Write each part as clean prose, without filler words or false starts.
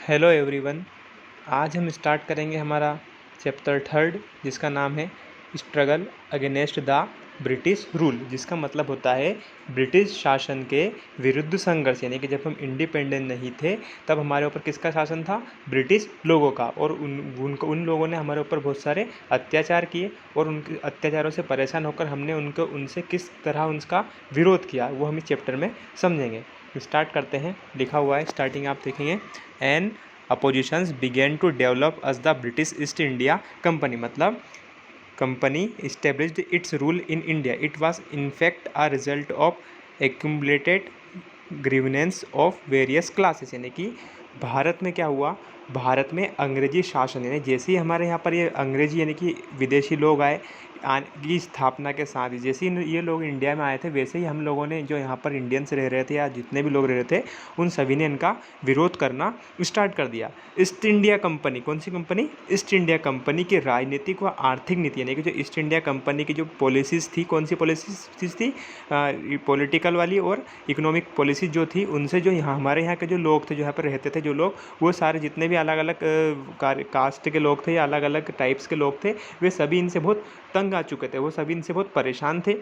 Hello everyone. आज हम start करेंगे हमारा चैप्टर थर्ड, जिसका नाम है struggle against the British rule, जिसका मतलब होता है ब्रिटिश शासन के विरुद्ध संघर्ष। यानी कि जब हम इंडिपेंडेंट नहीं थे तब हमारे ऊपर किसका शासन था? ब्रिटिश लोगों का। और उन लोगों ने हमारे ऊपर बहुत सारे अत्याचार किए और उनके अत्याचारों से परेशान होकर हमने उनसे किस तरह उनका विरोध किया वो हम इस चैप्टर में समझेंगे। स्टार्ट करते हैं। लिखा हुआ है, स्टार्टिंग आप देखेंगे, an oppositions began to develop as the British East India Company. मतलब company established its rule in India. It was in fact a result of accumulated ग्रीवनेंस of various classes. यानी कि भारत में क्या हुआ? भारत में अंग्रेजी शासन, यानी जैसे ही हमारे यहाँ पर ये अंग्रेजी यानी कि विदेशी लोग आए की स्थापना के साथ ही, जैसे ही ये लोग इंडिया में आए थे वैसे ही हम लोगों ने, जो यहाँ पर इंडियंस रह रहे थे या जितने भी लोग रह रहे थे, उन सभी ने इनका विरोध करना स्टार्ट कर दिया। ईस्ट इंडिया कंपनी, कौन सी कंपनी? ईस्ट इंडिया कंपनी की राजनीतिक व आर्थिक नीति, यानी कि जो ईस्ट इंडिया कंपनी की जो पॉलिसीज़ थी, कौन सी पॉलिसीज़ थी? पॉलिटिकल वाली और इकोनॉमिक पॉलिसी जो थी, उनसे जो यहाँ हमारे यहाँ के जो लोग थे, जो यहाँ पर रहते थे जो लोग, वो सारे जितने भी अलग अलग कास्ट के लोग थे या अलग अलग टाइप्स के लोग थे, वे सभी इनसे बहुत तंग आ चुके थे, वो सभी इनसे बहुत परेशान थे।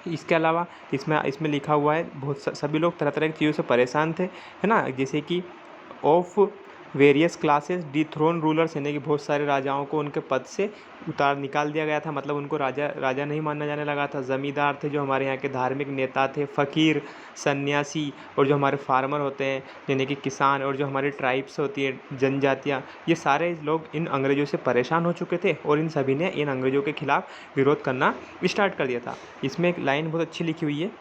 इसके अलावा इसमें लिखा हुआ है बहुत सभी लोग तरह तरह की चीज़ों से परेशान थे, है ना। जैसे कि of various classes dethrone rulers, यानी कि बहुत सारे राजाओं को उनके पद से निकाल दिया गया था, मतलब उनको राजा नहीं माना जाने लगा था। ज़मींदार थे, जो हमारे यहाँ के धार्मिक नेता थे, फ़कीर, सन्यासी, और जो हमारे फार्मर होते हैं यानी कि किसान, और जो हमारी ट्राइब्स होती है, जनजातियाँ, ये सारे लोग इन अंग्रेज़ों से परेशान हो चुके थे और इन सभी ने इन अंग्रेज़ों के खिलाफ़ विरोध करना स्टार्ट कर दिया था। इसमें एक लाइन बहुत अच्छी लिखी हुई है,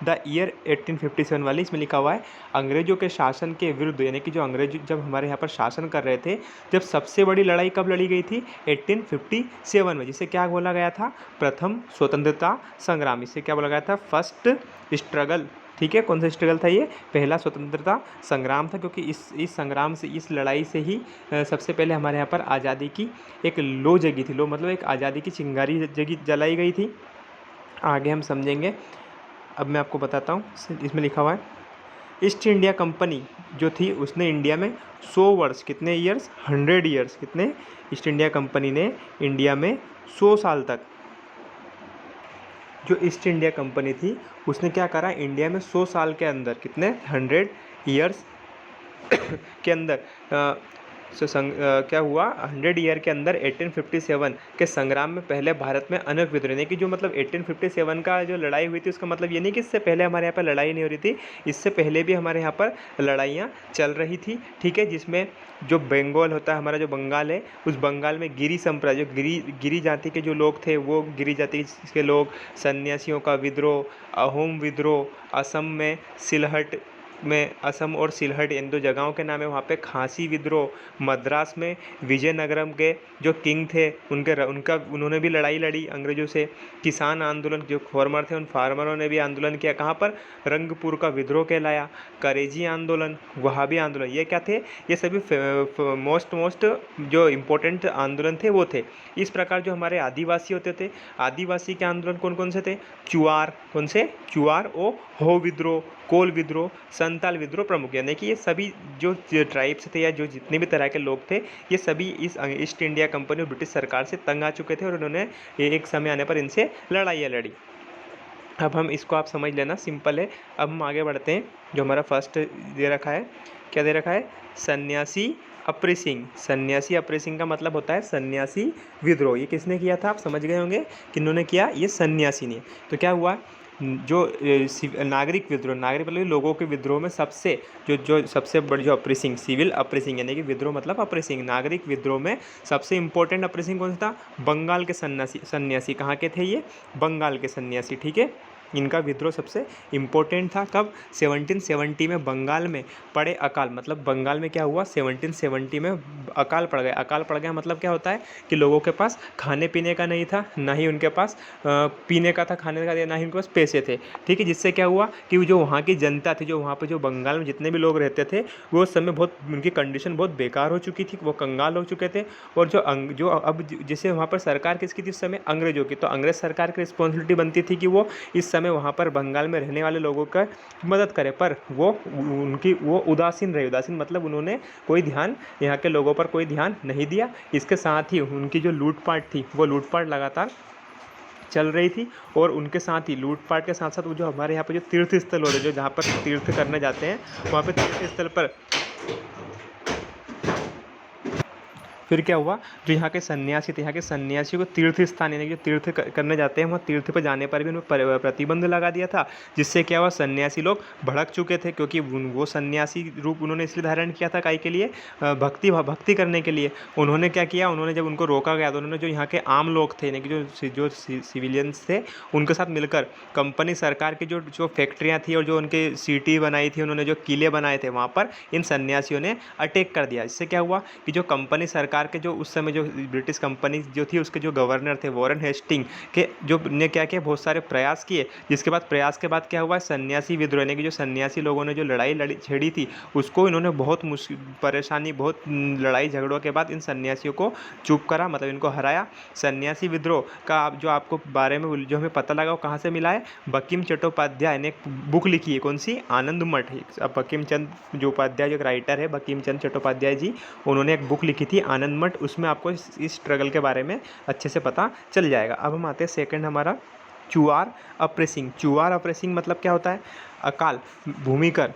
द ईयर 1857 वाली, इसमें लिखा हुआ है अंग्रेजों के शासन के विरुद्ध, यानी कि जो अंग्रेज जब हमारे यहाँ पर शासन कर रहे थे, जब सबसे बड़ी लड़ाई कब लड़ी गई थी? 1857 में, जिसे क्या बोला गया था? प्रथम स्वतंत्रता संग्राम। इसे क्या बोला गया था? First struggle. ठीक है, कौन सा स्ट्रगल था ये? पहला स्वतंत्रता संग्राम था, क्योंकि इस संग्राम से, इस लड़ाई से ही सबसे पहले हमारे यहाँ पर आज़ादी की एक लो जगी थी। लो मतलब एक आज़ादी की चिंगारी जलाई गई थी। आगे हम समझेंगे। अब मैं आपको बताता हूँ, इसमें लिखा हुआ है ईस्ट इंडिया कंपनी जो थी उसने इंडिया में 100 वर्ष, कितने ईयर्स? 100 ईयर्स। कितने? ईस्ट इंडिया कंपनी ने इंडिया में 100 साल तक, जो ईस्ट इंडिया कंपनी थी उसने क्या करा? इंडिया में 100 साल के अंदर, कितने? 100 ईयर्स के अंदर क्या हुआ? 100 ईयर के अंदर 1857 के संग्राम में पहले भारत में अनेक विद्रोह, यानी कि जो मतलब 1857 का जो लड़ाई हुई थी, उसका मतलब ये नहीं कि इससे पहले हमारे यहाँ पर लड़ाई नहीं हो रही थी, इससे पहले भी हमारे यहाँ पर लड़ाइयाँ चल रही थी। ठीक है, जिसमें जो बंगाल होता है, हमारा जो बंगाल है, उस बंगाल में गिरी संप्रदाय, जो गिरी जाति के जो लोग थे, वो गिरी जाति के लोग, सन्यासियों का विद्रोह, अहोम विद्रोह, असम में सिलहट में, असम और सिलहट इन दो जगहों के नाम है, वहाँ पे खासी विद्रोह, मद्रास में विजयनगरम के जो किंग थे उन्होंने भी लड़ाई लड़ी अंग्रेज़ों से। किसान आंदोलन, जो फार्मर थे, उन फार्मरों ने भी आंदोलन किया, कहाँ पर? रंगपुर का विद्रोह कहलाया। करेजी आंदोलन, वहाबी आंदोलन, ये क्या थे? ये सभी मोस्ट जो इम्पोर्टेंट आंदोलन थे वो थे। इस प्रकार जो हमारे आदिवासी होते थे, आदिवासी के आंदोलन कौन कौन से थे? चुआर, कौन से? चुआर और हो विद्रोह, कोल विद्रोह, संताल विद्रोह प्रमुख। यानी कि ये सभी जो ट्राइब्स थे या जो जितने भी तरह के लोग थे, ये सभी इस ईस्ट इंडिया कंपनी और ब्रिटिश सरकार से तंग आ चुके थे और उन्होंने एक समय आने पर इनसे लड़ाइयाँ लड़ी। अब हम इसको आप समझ लेना, सिंपल है। अब हम आगे बढ़ते हैं। जो हमारा फर्स्ट दे रखा है, क्या दे रखा है? सन्यासी अप्रेसिंग। सन्यासी अप्रेसिंग का मतलब होता है सन्यासी विद्रोह। ये किसने किया था? आप समझ गए होंगे किन्होंने किया? ये सन्यासी ने। तो क्या हुआ? जो नागरिक विद्रोह, नागरिक मतलब लोगों के विद्रोह में जो सबसे बड़ी जो अप्रेसिंग, सिविल अप्रेसिंग, यानी कि विद्रोह मतलब अप्रेसिंग, नागरिक विद्रोह में सबसे इंपॉर्टेंट अप्रेसिंग कौन सा था? बंगाल के सन्यासी। कहाँ के थे ये? बंगाल के सन्यासी। ठीक है, इनका विद्रोह सबसे इम्पोर्टेंट था। कब? 1770 में बंगाल में पड़े अकाल, मतलब बंगाल में क्या हुआ? 1770 में अकाल पड़ गया। अकाल पड़ गया मतलब क्या होता है कि लोगों के पास खाने पीने का नहीं था, ना ही उनके पास पीने का था, खाने का, ना ही उनके पास पैसे थे। ठीक है, जिससे क्या हुआ कि जो वहाँ की जनता थी, जो वहाँ पे जो बंगाल में जितने भी लोग रहते थे, वो उस समय बहुत, उनकी कंडीशन बहुत बेकार हो चुकी थी, वो कंगाल हो चुके थे। और जो अब जैसे वहाँ पर सरकार किसकी थी उस समय? अंग्रेजों की। तो अंग्रेज सरकार की रिस्पॉन्सिबिलिटी बनती थी कि वो इस समय वहाँ पर बंगाल में रहने वाले लोगों का मदद करे, पर वो उदासीन रहे। उदासीन मतलब उन्होंने कोई ध्यान, यहाँ के लोगों पर कोई ध्यान नहीं दिया। इसके साथ ही उनकी जो लूटपाट थी, वो लूटपाट लगातार चल रही थी। और उनके साथ ही लूटपाट के साथ साथ वो जो हमारे यहाँ पे जो तीर्थ स्थल हो रहे, जो जहाँ पर तीर्थ करने जाते हैं, वहाँ पे तीर्थ स्थल पर फिर क्या हुआ, जो यहाँ के सन्यासी थे, यहाँ के सन्यासियों को तीर्थ स्थान यानी कि जो तीर्थ करने जाते हैं, वहाँ तीर्थ पर जाने पर भी उन्हें प्रतिबंध लगा दिया था। जिससे क्या हुआ, सन्यासी लोग भड़क चुके थे, क्योंकि वो सन्यासी रूप उन्होंने इसलिए धारण किया था काहे के लिए, भक्ति करने के लिए। उन्होंने क्या किया, उन्होंने जब उनको रोका गया तो उन्होंने जो यहाँ के आम लोग थे यानी कि जो सिविलियंस थे, उनके साथ मिलकर कंपनी सरकार की जो फैक्ट्रियाँ थी और जो उनके सिटी बनाई थी, उन्होंने जो किले बनाए थे, वहाँ पर इन सन्यासियों ने अटैक कर दिया। इससे क्या हुआ कि जो कंपनी सरकार के जो उस समय जो ब्रिटिश कंपनी जो थी, उसके जो गवर्नर थे वॉरेन हेस्टिंग के, जो ने क्या किया, बहुत सारे प्रयास किए। जिसके बाद प्रयास के बाद क्या हुआ, सन्यासी विद्रोह यानी कि जो सन्यासी लोगों ने जो लड़ाई छेड़ी थी, उसको इन्होंने बहुत परेशानी, बहुत लड़ाई झगड़ों के बाद इन सन्यासियों को चुप करा, मतलब इनको हराया। सन्यासी विद्रोह का जो आपको बारे में जो हमें पता लगा वो कहाँ से मिला है, बंकिम चट्टोपाध्याय ने एक बुक लिखी है, कौन सी, आनंद मठ। अब बंकिम चंद्र जो उपाध्याय जो राइटर है, बंकिम चंद्र चट्टोपाध्याय जी, उन्होंने एक बुक लिखी थी आनंद मठ। उसमें आपको इस स्ट्रगल के बारे में अच्छे से पता चल जाएगा। अब हम आते हैं सेकंड हमारा, चुआर अप्रेसिंग। चुआर अप्रेसिंग मतलब क्या होता है, अकाल भूमिकर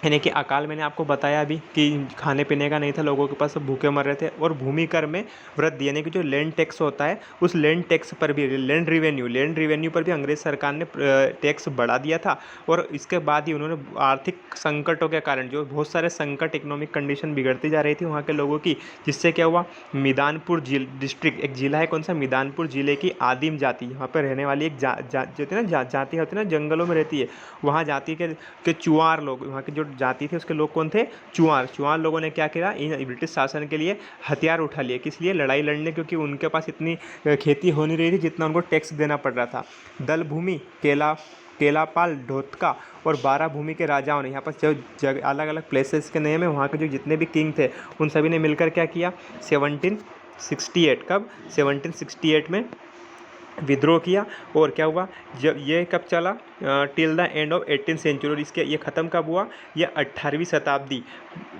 यानी कि अकाल मैंने आपको बताया अभी कि खाने पीने का नहीं था, लोगों के पास, सब भूखे मर रहे थे। और भूमिकर में वृद्धि यानी कि जो लैंड टैक्स होता है, उस लैंड टैक्स पर भी, लैंड रिवेन्यू पर भी अंग्रेज सरकार ने टैक्स बढ़ा दिया था। और इसके बाद ही उन्होंने आर्थिक संकटों के कारण, जो बहुत सारे संकट, इकोनॉमिक कंडीशन बिगड़ती जा रही थी वहाँ के लोगों की, जिससे क्या हुआ, मिदानपुर डिस्ट्रिक्ट, एक जिला है, कौन सा, मिदानपुर जिले की आदिम जाति, यहाँ पर रहने वाली एक जो होती है ना, जाति होती है ना, जंगलों में रहती है, वहाँ जाति के चुआर लोग, वहाँ के जो जाति थे उसके लोग कौन थे, चुआर लोगों ने क्या किया, इन ब्रिटिश शासन के लिए हथियार उठा लिए। किस लिए, लड़ाई लड़ने, क्योंकि उनके पास इतनी खेती हो नहीं रही थी जितना उनको टैक्स देना पड़ रहा था। दल भूमि, केलापाल ढोतका और 12 भूमि के राजाओं ने, यहाँ पर जो अलग अलग प्लेसेस के नेम है, वहाँ के जो जितने भी किंग थे, उन सभी ने मिलकर क्या किया, 1768, कब, 1768 में विद्रोह किया। और क्या हुआ, जब ये कब चला, till the end of 18th century. और इसके ये ख़त्म कब हुआ, ये 18वीं शताब्दी,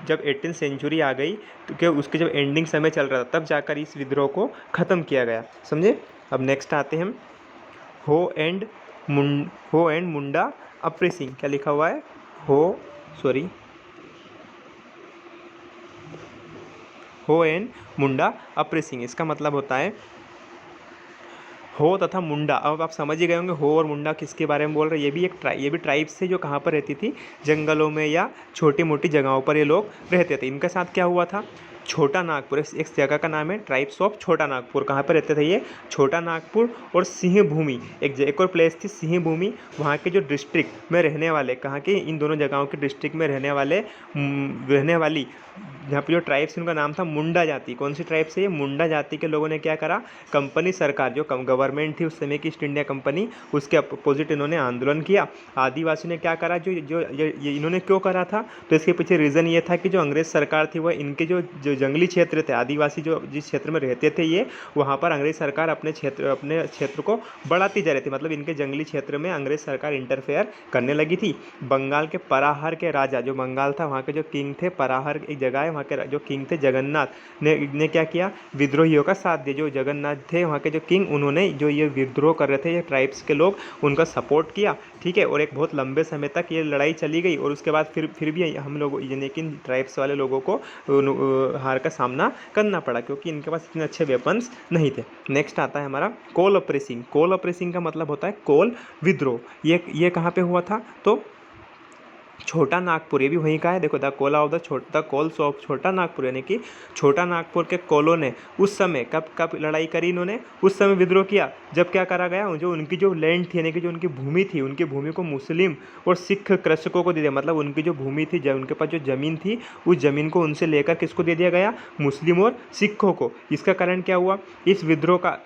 जब 18th सेंचुरी आ गई तो क्या, उसके जब एंडिंग समय चल रहा था, तब जाकर इस विद्रोह को ख़त्म किया गया, समझे। अब नेक्स्ट आते हैं हम, हो एंड मुंडा अप्रेसिंग। क्या लिखा हुआ है, हो एंड मुंडा अप्रेसिंग। इसका मतलब होता है हो तथा मुंडा। अब आप समझ ही गए होंगे हो और मुंडा किसके बारे में बोल रहे हैं। ये भी ट्राइब्स थे जो कहाँ पर रहती थी, जंगलों में या छोटी मोटी जगहों पर ये लोग रहते थे। इनके साथ क्या हुआ था, छोटा नागपुर, एक जगह का नाम है ट्राइब्स ऑफ छोटा नागपुर। कहाँ पर रहते थे ये, छोटा नागपुर। और सिंह भूमि, एक और प्लेस थी सिंह भूमि। वहाँ के जो डिस्ट्रिक्ट में रहने वाले, कहाँ के, इन दोनों जगहों के डिस्ट्रिक्ट में रहने वाली यहाँ पे जो ट्राइब्स, उनका नाम था मुंडा जाति। कौन सी ट्राइब से, ये मुंडा जाति के लोगों ने क्या करा, कंपनी सरकार, जो गवर्नमेंट थी उस समय की, ईस्ट इंडिया कंपनी, उसके अपोजिट इन्होंने आंदोलन किया। आदिवासी ने क्या करा, ये इन्होंने क्यों करा था, तो इसके पीछे रीज़न ये था कि जो अंग्रेज़ सरकार थी, वह इनके जो जंगली क्षेत्र थे, आदिवासी जो जिस क्षेत्र में रहते थे ये, वहाँ पर अंग्रेज़ सरकार अपने क्षेत्र को बढ़ाती जा रही थी। मतलब इनके जंगली क्षेत्र में अंग्रेज़ सरकार इंटरफेयर करने लगी थी। बंगाल के पराहर के राजा, जो बंगाल था, वहाँ के जो किंग थे, पराहर एक जगह है, वहाँ के जो किंग थे जगन्नाथ ने क्या किया, विद्रोहियों का साथ दिया। जो जगन्नाथ थे वहाँ के जो किंग, उन्होंने जो ये विद्रोह कर रहे थे ये ट्राइब्स के लोग, उनका सपोर्ट किया, ठीक है। और एक बहुत लंबे समय तक ये लड़ाई चली गई। और उसके बाद फिर भी हम लोग, लेकिन ट्राइब्स वाले लोगों को हार का सामना करना पड़ा, क्योंकि इनके पास इतने अच्छे वेपन्स नहीं थे। नेक्स्ट आता है हमारा कोल अप्रेसिंग। कोल अप्रेसिंग का मतलब होता है कोल विद्रोह। ये कहाँ पे हुआ था, तो छोटा नागपुर, ये भी वहीं का है, देखो, the cola of the coals of Chhota Nagpur, यानी कि छोटा नागपुर के कोलों ने उस समय कब लड़ाई करी, इन्होंने उस समय विद्रोह किया जब क्या करा गया, जो उनकी जो लैंड थी यानी कि जो उनकी भूमि थी, उनकी भूमि को मुस्लिम और सिख कृषकों को दे दिया। मतलब उनकी जो भूमि थी, जब उनके पास जो ज़मीन थी, उस ज़मीन को उनसे लेकर किसको दे दिया गया, मुस्लिम और सिखों को। इसका कारण क्या हुआ, इस विद्रोह का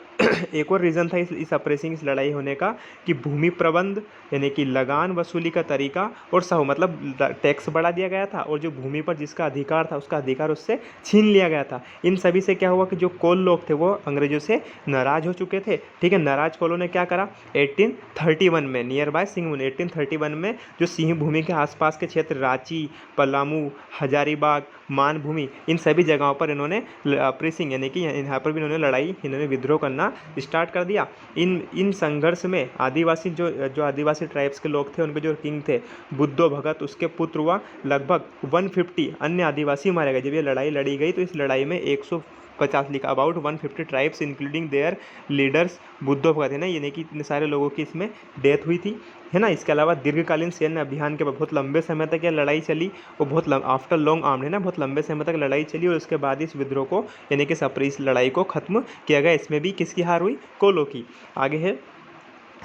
एक और रीज़न था इस अप्रेसिंग इस लड़ाई होने का कि भूमि प्रबंध यानी कि लगान वसूली का तरीका और साहू मतलब टैक्स बढ़ा दिया गया था और जो भूमि पर जिसका अधिकार था उसका अधिकार उससे छीन लिया गया था। इन सभी से क्या हुआ कि जो कोल लोग थे वो अंग्रेजों से नाराज हो चुके थे। ठीक है, नाराज कोलों ने क्या करा 1831 में नियर बाय सिंहभूम 1831 में जो सिंह भूमि के आसपास के क्षेत्र रांची, पलामू, हजारीबाग, मानभूमि इन सभी जगहों पर इन्होंने अप्रेसिंग यानी कि यहाँ पर भी इन्होंने विद्रोह करना स्टार्ट कर दिया। इन संघर्ष में आदिवासी जो आदिवासी ट्राइब्स के लोग थे उनके जो किंग थे बुद्धो भगत उसके पुत्र हुआ लगभग 150 अन्य आदिवासी मारे गए। जब ये लड़ाई लड़ी गई तो इस लड़ाई में 150 लिखा about 150 tribes including their leaders Budho Bhagat है ना, यानी कि इतने सारे लोगों की इसमें डेथ हुई थी है ना। इसके अलावा दीर्घकालीन सैन्य अभियान के बाद बहुत लंबे समय तक यह लड़ाई चली और आफ्टर लॉन्ग आर्म है ना बहुत लंबे समय तक लड़ाई चली और उसके बाद इस विद्रोह को यानी कि इस लड़ाई को खत्म किया गया। इसमें भी किसकी हार हुई? कोलो की। आगे है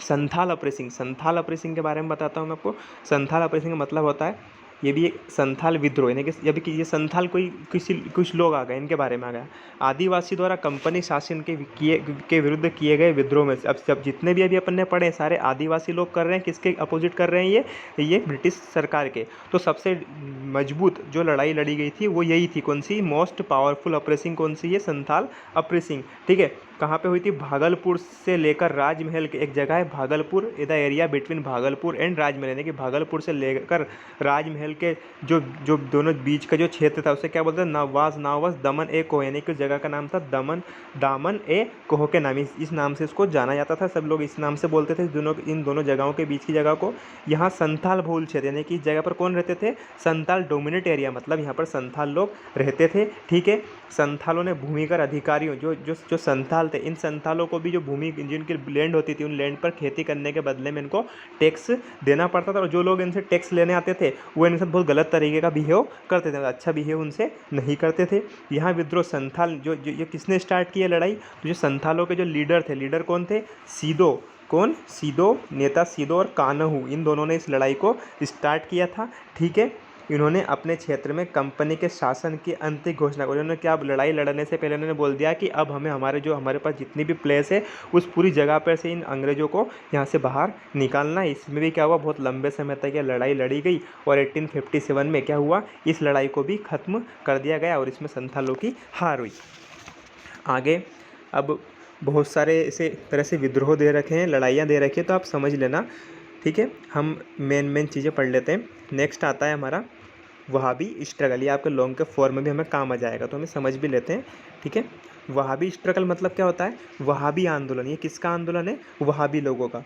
संथाल अप्रेसिंग। संथाल अप्रेसिंग के बारे में बताता हूँ मैं आपको। संथाल अप्रेसिंग का मतलब होता है ये भी एक संथाल विद्रोह यानी कि जब कि ये संथाल कुछ लोग आ गए इनके बारे में आ गया आदिवासी द्वारा कंपनी शासन के विरुद्ध किए गए विद्रोह में। अब जब जितने भी अभी अपन ने पढ़े सारे आदिवासी लोग कर रहे हैं किसके अपोजिट कर रहे हैं ये ब्रिटिश सरकार के। तो सबसे मजबूत जो लड़ाई लड़ी गई थी वो यही थी। कौन सी? मोस्ट पावरफुल अप्रेसिंग कौन सी है? संथाल अप्रेसिंग। ठीक है, कहाँ पे हुई थी? भागलपुर से लेकर राजमहल के एक जगह है Bhagalpur the area between Bhagalpur and Rajmahal यानी कि भागलपुर से लेकर राजमहल के जो जो दोनों बीच का जो क्षेत्र था उसे क्या बोलते हैं? नावास दमन ए कोह यानी कि उस जगह का नाम था दामन ए कोह के नाम इस नाम से इसको जाना जाता था। सब लोग इस नाम से बोलते थे इन दोनों जगहों के बीच की जगह को। यहाँ संथाल बहुल क्षेत्र यानी कि इस जगह पर कौन रहते थे? संथाल डोमिनेट एरिया मतलब यहाँ पर संथाल लोग रहते थे। ठीक है, संथालों ने भूमिकर अधिकारियों जो संथाल थे इन संथालों को भी जो भूमि जिनकी लैंड होती थी उन लैंड पर खेती करने के बदले में इनको टैक्स देना पड़ता था और जो लोग इनसे टैक्स लेने आते थे वो इनके साथ बहुत गलत तरीके का बिहेव करते थे, अच्छा बिहेव उनसे नहीं करते थे। यहाँ विद्रोह संथाल जो ये किसने स्टार्ट किया लड़ाई? तो जो संथालों के जो लीडर थे, लीडर कौन थे? सीदो। कौन? सीदो, नेता सीदो और कान्हू इन दोनों ने इस लड़ाई को स्टार्ट किया था। ठीक है, इन्होंने अपने क्षेत्र में कंपनी के शासन की अंतिम घोषणा की। उन्होंने क्या लड़ाई लड़ने से पहले उन्होंने बोल दिया कि अब हमारे पास जितनी भी प्लेस है उस पूरी जगह पर से इन अंग्रेज़ों को यहाँ से बाहर निकालना है। इसमें भी क्या हुआ? बहुत लंबे समय तक यह लड़ाई लड़ी गई और 1857 में क्या हुआ? इस लड़ाई को भी ख़त्म कर दिया गया और इसमें संथालों की हार हुई। आगे अब बहुत सारे इसे तरह से विद्रोह दे रखे हैं, लड़ाइयाँ दे रखी हैं, तो आप समझ लेना। ठीक है, हम मेन चीज़ें पढ़ लेते हैं। नेक्स्ट आता है हमारा वहाबी स्ट्रगल। ये आपके लॉन्ग के फॉर्म में भी हमें काम आ जाएगा तो हमें समझ भी लेते हैं। ठीक है, वहाबी स्ट्रगल मतलब क्या होता है? वहाबी आंदोलन। ये किसका आंदोलन है? वहाबी लोगों का।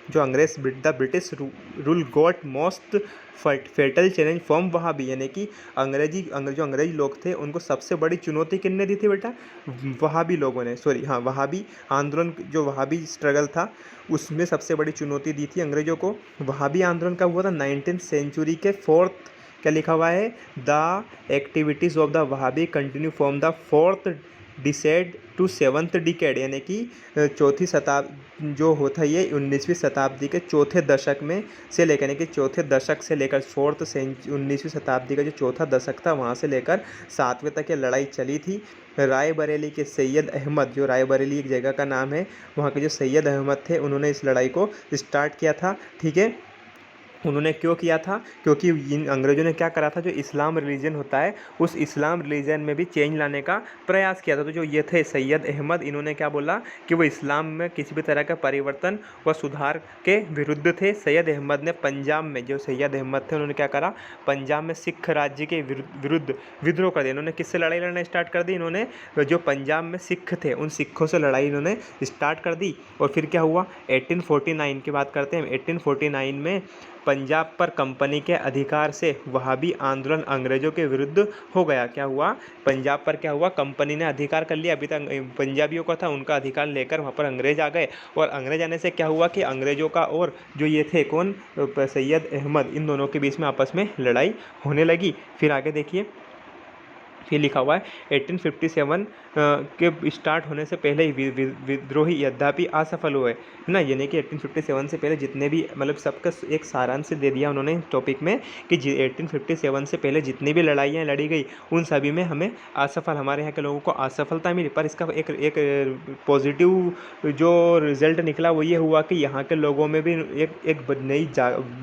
The British rule got most fatal challenge from Wahabi यानी कि जो अंग्रेजी लोग थे उनको सबसे बड़ी चुनौती किसने दी थी बेटा? वहाबी लोगों ने। वहाबी आंदोलन जो वहाबी स्ट्रगल था उसमें सबसे बड़ी चुनौती दी थी अंग्रेज़ों को। वहाबी आंदोलन कब हुआ था? 19th सेंचुरी के फोर्थ क्या लिखा हुआ है? The activities of the Wahabi continue from the fourth decade to seventh decade यानी कि चौथी शताब्दी जो होता है ये 19वीं शताब्दी के चौथे दशक में से लेकर यानी कि चौथे दशक से लेकर 19वीं शताब्दी का जो चौथा दशक था वहाँ से लेकर 7वें तक ये लड़ाई चली थी। रायबरेली के सैयद अहमद, जो रायबरेली एक जगह का नाम है, वहाँ के जो सैयद अहमद थे उन्होंने इस लड़ाई को स्टार्ट किया था। ठीक है, उन्होंने क्यों किया था? क्योंकि इन अंग्रेज़ों ने क्या करा था? जो इस्लाम रिलीजन होता है उस इस्लाम रिलीजन में भी चेंज लाने का प्रयास किया था। तो जो ये थे सैयद अहमद, इन्होंने क्या बोला कि वो इस्लाम में किसी भी तरह का परिवर्तन व सुधार के विरुद्ध थे। सैयद अहमद ने पंजाब में, जो सैयद अहमद थे उन्होंने क्या करा? पंजाब में सिख राज्य के विरुद्ध विद्रोह कर दिया। इन्होंने किससे लड़ाई लड़ना स्टार्ट कर दी? इन्होंने जो पंजाब में सिख थे उन सिखों से लड़ाई इन्होंने स्टार्ट कर दी। और फिर क्या हुआ? 1849 की बात करते हैं। 1849 में पंजाब पर कंपनी के अधिकार से वहाबी आंदोलन अंग्रेज़ों के विरुद्ध हो गया। क्या हुआ? पंजाब पर क्या हुआ? कंपनी ने अधिकार कर लिया। अभी तक पंजाबियों का था, उनका अधिकार लेकर वहाँ पर अंग्रेज़ आ गए और अंग्रेज़ आने से क्या हुआ कि अंग्रेज़ों का और जो ये थे कौन? सैयद अहमद, इन दोनों के बीच में आपस में लड़ाई होने लगी। फिर आगे देखिए फिर लिखा हुआ है 1857 के स्टार्ट होने से पहले ही विद्रोही यद्यपि असफल हुए, है ना। यानी कि 1857 से पहले जितने भी, मतलब सबका एक सारांश दे दिया उन्होंने इस टॉपिक में कि 1857 से पहले जितनी भी लड़ाइयाँ लड़ी गई उन सभी में हमें असफल, हमारे यहाँ के लोगों को असफलता मिली। पर इसका एक पॉजिटिव जो रिजल्ट निकला वो ये हुआ कि यहाँ के लोगों में भी एक नई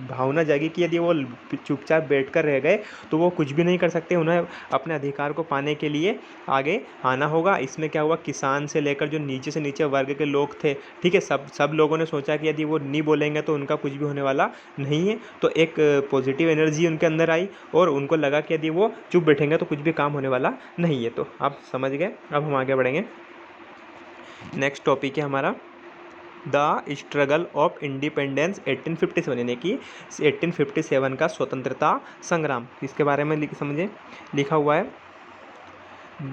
भावना जागी कि यदि वो चुपचाप बैठ कर रह गए तो वो कुछ भी नहीं कर सकते, उन्हें अपने अधिकार को पाने के लिए आगे आना होगा। इसमें क्या हुआ, किसान से लेकर जो नीचे से नीचे वर्ग के लोग थे, ठीक है, सब लोगों ने सोचा कि यदि वो नहीं बोलेंगे तो उनका कुछ भी होने वाला नहीं है। तो एक पॉजिटिव एनर्जी उनके अंदर आई और उनको लगा कि यदि वो चुप बैठेंगे तो कुछ भी काम होने वाला नहीं है। तो आप समझ गए। अब हम आगे बढ़ेंगे। नेक्स्ट टॉपिक है हमारा द स्ट्रगल ऑफ इंडिपेंडेंस 1857, यानी कि 1857 का स्वतंत्रता संग्राम। इसके बारे में समझें। लिखा हुआ है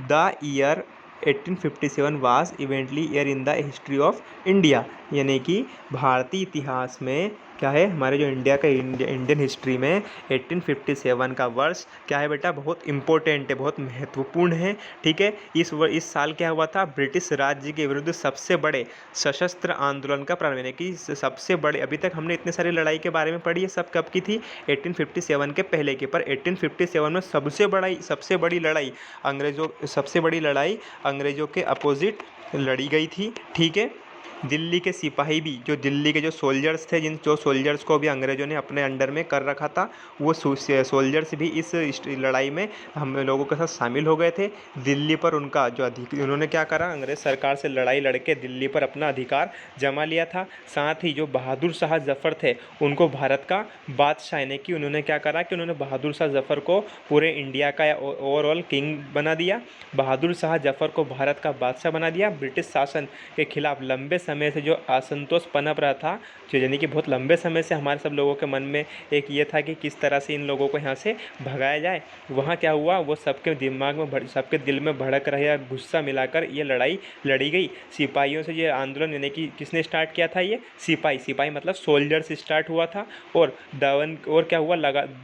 the year 1857 was इवेंटली year in the history of India, यानी कि भारतीय इतिहास में क्या है, हमारे जो इंडिया का इंडियन हिस्ट्री में 1857 का वर्ष क्या है बेटा, बहुत इंपॉर्टेंट है, बहुत महत्वपूर्ण है। ठीक है, इस साल क्या हुआ था, ब्रिटिश राज्य के विरुद्ध सबसे बड़े सशस्त्र आंदोलन का प्रारंभ, यानी कि सबसे बड़े, अभी तक हमने इतने सारी लड़ाई के बारे में पढ़ी है, सब कब की थी, 1857 के पहले की, पर 1857 में सबसे बड़ी लड़ाई अंग्रेज़ों के अपोजिट लड़ी गई थी। ठीक है, दिल्ली के सिपाही भी, जो दिल्ली के जो सोल्जर्स थे, जो सोल्जर्स को भी अंग्रेज़ों ने अपने अंडर में कर रखा था, वो सोल्जर्स भी इस लड़ाई में हम लोगों के साथ शामिल हो गए थे। दिल्ली पर उनका जो उन्होंने क्या करा, अंग्रेज़ सरकार से लड़ाई लड़के दिल्ली पर अपना अधिकार जमा लिया था। साथ ही जो बहादुर शाह जफ़र थे उनको भारत का बादशाह, यानी कि उन्होंने क्या करा कि उन्होंने बहादुर शाह जफ़र को पूरे इंडिया का ओवरऑल किंग बना दिया। बहादुर शाह जफ़र को भारत का बादशाह बना दिया। ब्रिटिश शासन के खिलाफ लंबे समय से जो असंतोष पनप रहा था, जो यानी कि बहुत लंबे समय से हमारे सब लोगों के मन में एक ये था कि किस तरह से इन लोगों को यहाँ से भगाया जाए, वहाँ क्या हुआ, वो सबके दिमाग में सबके दिल में भड़क रहे गुस्सा मिलाकर ये लड़ाई लड़ी गई। सिपाहियों से ये आंदोलन, यानी कि किसने स्टार्ट किया था, ये सिपाही मतलब सोल्जर से स्टार्ट हुआ था। और क्या हुआ,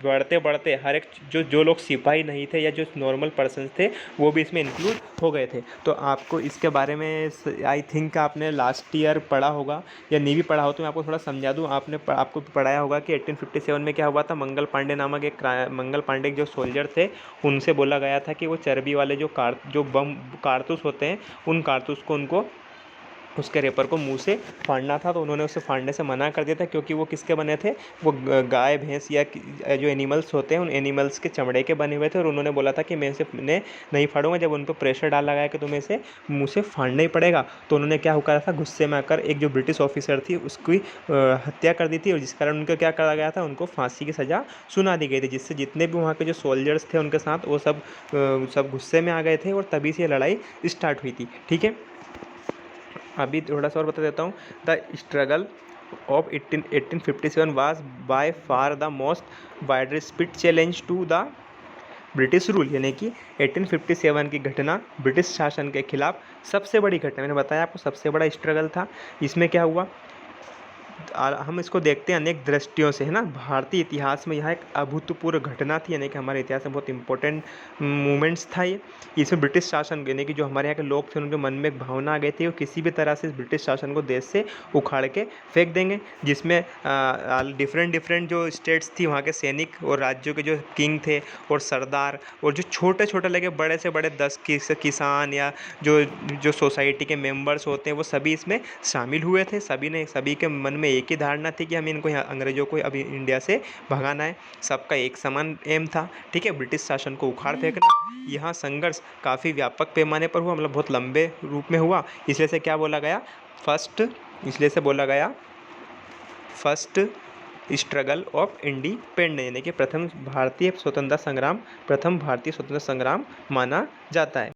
बढ़ते बढ़ते हर एक जो लोग सिपाही नहीं थे या जो नॉर्मल पर्सन थे वो भी इसमें इंक्लूड हो गए थे। तो आपको इसके बारे में आई थिंक आपने लास्ट ईयर पढ़ा होगा या नहीं भी पढ़ा हो तो मैं आपको थोड़ा समझा दूं। आपको पढ़ाया होगा कि 1857 में क्या हुआ था, मंगल पांडे नामक मंगल पांडे जो सोल्जर थे उनसे बोला गया था कि वो चर्बी वाले जो बम कारतूस होते हैं उन कारतूस को उनको उसके रेपर को मुंह से फाड़ना था। तो उन्होंने उसे फाड़ने से मना कर दिया था क्योंकि वो किसके बने थे, वो गाय भैंस या जो एनिमल्स होते हैं उन एनिमल्स के चमड़े के बने हुए थे। और उन्होंने बोला था कि मैं इसे नहीं फाड़ूंगा। जब उन पर प्रेशर डाला गया कि तुम्हें इसे मुँह से फाड़ना ही पड़ेगा तो उन्होंने क्या करा था, गुस्से में आकर एक जो ब्रिटिश ऑफिसर थी उसकी हत्या कर दी थी। और जिस कारण उनको क्या करा गया था, उनको फांसी की सज़ा सुना दी गई थी, जिससे जितने भी वहाँ के जो सोल्जर्स थे उनके साथ वो सब गुस्से में आ गए थे और तभी से ये लड़ाई स्टार्ट हुई थी। ठीक है, अभी थोड़ा सा और बता देता हूँ। The struggle of 1857 was by far the most wide spread challenge to the British rule, यानी कि 1857 की घटना ब्रिटिश शासन के खिलाफ सबसे बड़ी घटना, मैंने बताया आपको सबसे बड़ा स्ट्रगल था। इसमें क्या हुआ, हम इसको देखते हैं अनेक दृष्टियों से, है ना। भारतीय इतिहास में यह एक अभूतपूर्व घटना थी, यानी कि हमारे इतिहास में बहुत इंपॉर्टेंट मूवमेंट्स था ये। इसमें ब्रिटिश शासन, यानी कि जो हमारे यहाँ के लोग थे उनके मन में एक भावना आ गई थी वो किसी भी तरह से इस ब्रिटिश शासन को देश से उखाड़ के फेंक देंगे, जिसमें डिफरेंट जो स्टेट्स थी वहाँ के सैनिक और राज्यों के जो किंग थे और सरदार और जो छोटे छोटे लगे बड़े से बड़े 10 किसान या जो सोसाइटी के मेंबर्स होते हैं वो सभी इसमें शामिल हुए थे। सभी के मन में एक ही धारणा थी कि हमें इनको यहाँ अंग्रेज़ों को अभी इंडिया से भगाना है। सबका एक समान एम था, ठीक है, ब्रिटिश शासन को उखाड़ फेंकना। यहाँ संघर्ष काफ़ी व्यापक पैमाने पर हुआ, मतलब बहुत लंबे रूप में हुआ। इसलिए से क्या बोला गया, फर्स्ट स्ट्रगल ऑफ इंडिपेंडेंस, यानी कि प्रथम भारतीय स्वतंत्रता संग्राम माना जाता है।